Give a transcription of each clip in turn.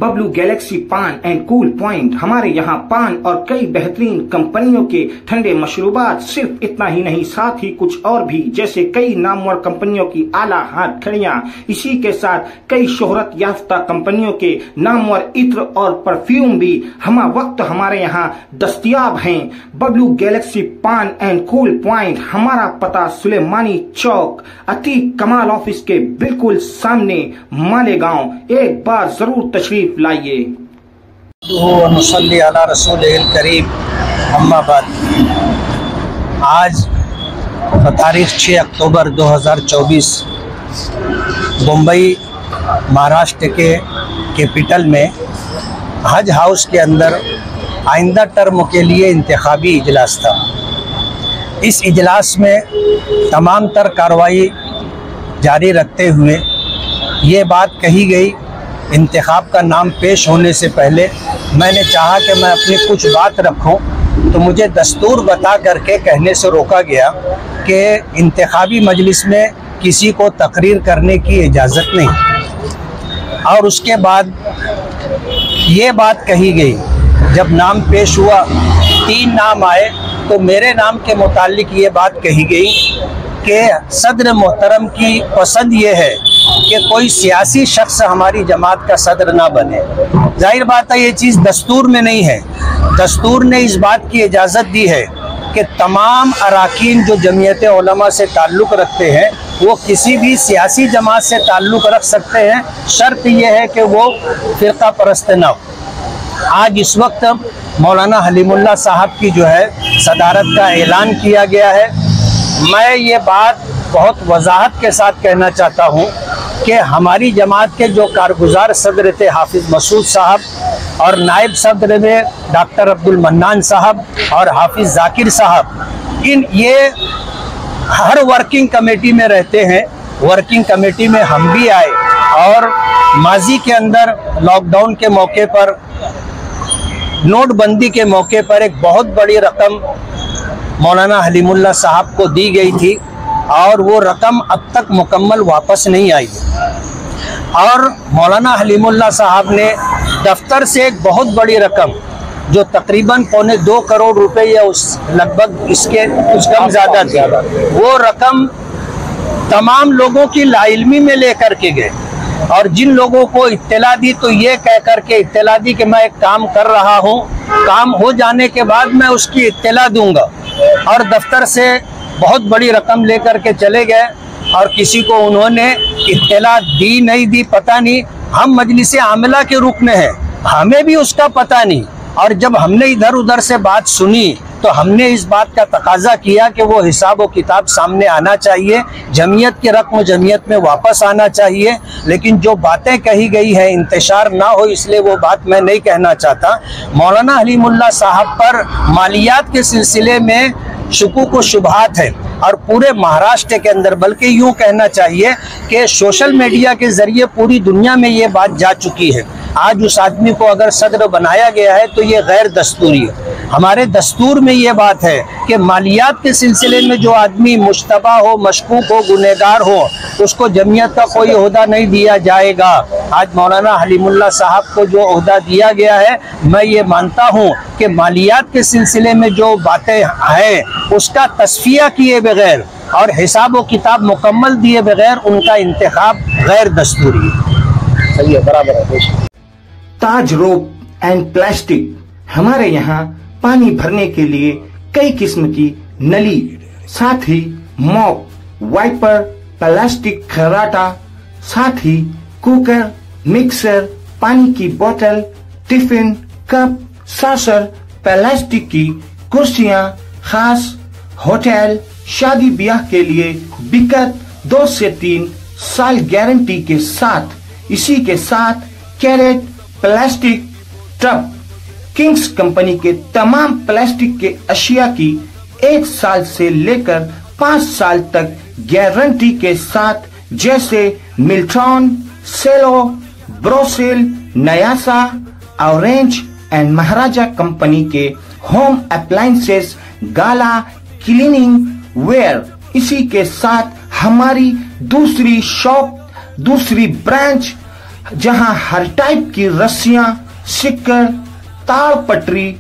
Bablu Galaxy पान and cool point. हमारे यहाँ पान और कई बेहतरीन कंपनियों के ठंडे मशरूबात, सिर्फ इतना ही नहीं साथ ही कुछ और भी, जैसे कई नामवर कंपनियों की आला हथकड़ियां, इसी के साथ कई शोहरत याफ्ता कंपनियों के नामवर इत्र और परफ्यूम भी हमारे यहाँ दस्तयाब हैं। बबलू गैलेक्सी पान एंड कूल पॉइंट, हमारा पता सुलेमानी चौक, अतीक कमाल ऑफिस के बिल्कुल सामने, मालेगांव। एक बार जरूर तशरीफ लाइए। नसल्ली अला रसूलिल करीम, अम्मा बाद। आज तारीख 6 अक्टूबर 2024 मुंबई महाराष्ट्र के कैपिटल में हज हाउस के अंदर आइंदा टर्म के लिए इंतखाबी इजलास था। इस इजलास में तमाम तर कार्रवाई जारी रखते हुए ये बात कही गई, इंतखाब का नाम पेश होने से पहले मैंने चाहा कि मैं अपनी कुछ बात रखूं, तो मुझे दस्तूर बता करके कहने से रोका गया कि इंतखाबी मजलिस में किसी को तकरीर करने की इजाज़त नहीं। और उसके बाद ये बात कही गई, जब नाम पेश हुआ 3 नाम आए, तो मेरे नाम के मुतालिक ये बात कही गई कि सदर मोहतरम की पसंद ये है कि कोई सियासी शख्स हमारी जमात का सदर ना बने। जाहिर बात है ये चीज़ दस्तूर में नहीं है। दस्तूर ने इस बात की इजाज़त दी है कि तमाम अराकीन जो जमीयत उलमा से ताल्लुक़ रखते हैं वो किसी भी सियासी जमात से ताल्लुक़ रख सकते हैं, शर्त यह है कि वो फ़िरका परस्त ना हो। आज इस वक्त मौलाना हलीमुल्लाह साहब की जो है सदारत का ऐलान किया गया है। मैं ये बात बहुत वजाहत के साथ कहना चाहता हूँ कि हमारी जमात के जो कारगुजार सदर थे हाफिज़ मसूद साहब और नायब सदर में डॉक्टर अब्दुल मन्नान साहब और हाफिज़ जाकिर साहब, ये हर वर्किंग कमेटी में रहते हैं। वर्किंग कमेटी में हम भी आए और माजी के अंदर लॉकडाउन के मौके पर, नोटबंदी के मौके पर एक बहुत बड़ी रकम मौलाना हलीमुल्लाह साहब को दी गई थी और वो रकम अब तक मुकम्मल वापस नहीं आई। और मौलाना हलीमुल्लाह साहब ने दफ्तर से एक बहुत बड़ी रकम, जो तकरीबन 2.25 करोड़ रुपए या उस लगभग इसके कुछ कम ज़्यादा थी, वो रकम तमाम लोगों की लाइल्मी में लेकर के गए और जिन लोगों को इत्तला दी तो ये कह कर के इत्तला दी कि मैं एक काम कर रहा हूँ, काम हो जाने के बाद मैं उसकी इत्तला दूंगा, और दफ्तर से बहुत बड़ी रकम लेकर के चले गए और किसी को उन्होंने इत्तला दी नहीं दी पता नहीं। हम मजलिस आमला के रुकन हैं, हमें भी उसका पता नहीं। और जब हमने इधर उधर से बात सुनी तो हमने इस बात का तकाजा किया कि वो हिसाब व किताब सामने आना चाहिए, जमीयत की रकम जमीयत में वापस आना चाहिए। लेकिन जो बातें कही गई है इंतशार ना हो, इसलिए वो बात मैं नहीं कहना चाहता। मौलाना हलीमुल्लाह साहब पर मालियात के सिलसिले में शुकूक व शुबहात है और पूरे महाराष्ट्र के अंदर, बल्कि यूँ कहना चाहिए कि सोशल मीडिया के ज़रिए पूरी दुनिया में ये बात जा चुकी है। आज उस आदमी को अगर सदर बनाया गया है तो ये गैर दस्तूरी है। हमारे दस्तूर में ये बात है कि मालियात के सिलसिले में जो आदमी मुश्तबा हो, मशकूक हो, गुनहगार हो, उसको जमीयत का कोई ओहदा नहीं दिया जाएगा। आज मौलाना हलीमुल्लाह साहब को जो ओहदा दिया गया है, मैं ये मानता हूँ कि मालियात के सिलसिले में जो बातें हैं उसका तस्फिया किए बगैर और हिसाब व किताब मुकम्मल दिए बगैर उनका इंतखाब गैर दस्तूरी है। सही है, बराबर है। ताज रोप एंड प्लास्टिक, हमारे यहाँ पानी भरने के लिए कई किस्म की नली, साथ ही मॉप, वाइपर, प्लास्टिक खराटा, साथ ही कुकर, मिक्सर, पानी की बोतल, टिफिन, कप, सासर, प्लास्टिक की कुर्सियां, खास होटल, शादी ब्याह के लिए बिकट 2 से 3 साल गारंटी के साथ। इसी के साथ crate, plastic tub, Kings company के तमाम प्लास्टिक के अशिया की 1 साल से लेकर 5 साल तक गारंटी के साथ, जैसे Milton, Cello, Borosil, Nayasa, orange and Maharaja company के home appliances, Gala, cleaning ware. इसी के साथ हमारी दूसरी शॉप, दूसरी ब्रांच जहां हर टाइप की रस्सियां, सिक्कर, ताड़ पटरी,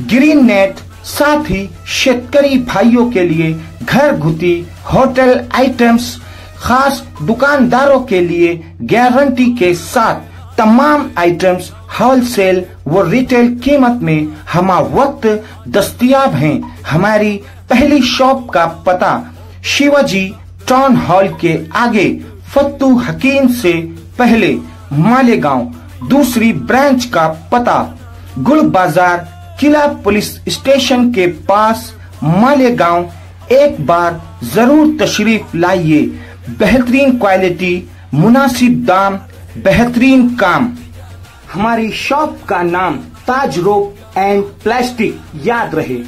ग्रीन नेट, साथ ही शेतकरी भाइयों के लिए घरगुती होटल आइटम्स, खास दुकानदारों के लिए गारंटी के साथ तमाम आइटम्स होलसेल व रिटेल कीमत में हम वक्त दस्तयाब हैं। हमारी पहली शॉप का पता शिवाजी टाउन हॉल के आगे फत्तू हकीम से पहले मालेगांव। दूसरी ब्रांच का पता गुल बाजार किला पुलिस स्टेशन के पास मालेगांव। एक बार जरूर तशरीफ लाइए। बेहतरीन क्वालिटी, मुनासिब दाम, बेहतरीन काम। हमारी शॉप का नाम ताज रोप एंड प्लास्टिक याद रहे।